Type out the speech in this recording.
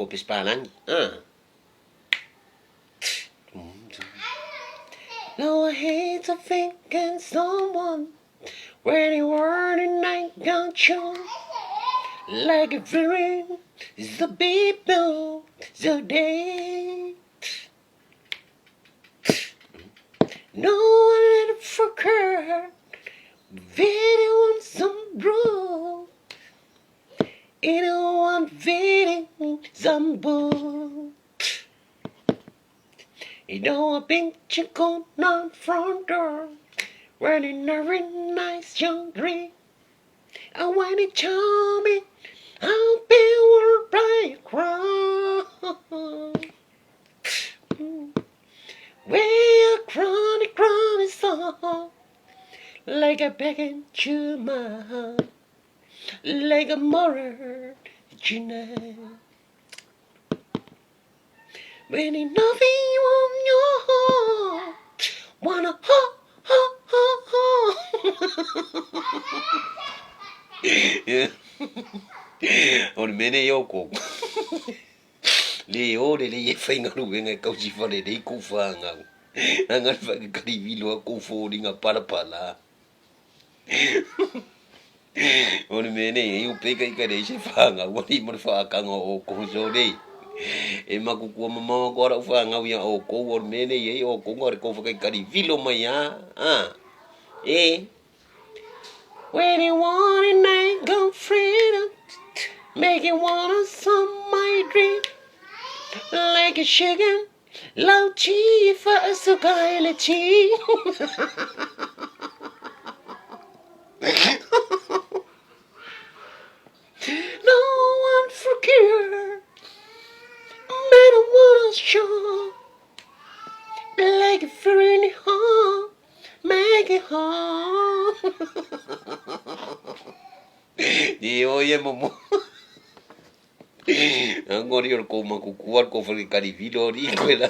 pese palagi. No, I hate to think in someone when you were the night got you like a feeling the people the day. No one ever forgot video on some bro. Anyone feeding some bull. You know a picture going on front door, wearing a very nice young green. And when he told me I'll be worth by across, way across the crowded song, like a begging to my heart, like a mother tonight. When you nothing on your heart, wanna ha ha ha ha. Yeah. On mene yoko. Le ore le ye fainga ruenga kausi fare de kufanga. Anga fa kari vilo ko foringa para. On mene you peka ikare se fanga wani mo fa kanga o ko so de. E makuku mama agora o fanga o o ko on mene ye o ko ngore ko fa kari vilo mai when you want it night go freedom, make it wanna some my dream, like a chicken, loud cheese for a sukaila cheese. No one forget, man I wanna show, like a friendly heart, make it hard. Di oye momo. Angori or ko makukuar ko fari kari video ri ko la.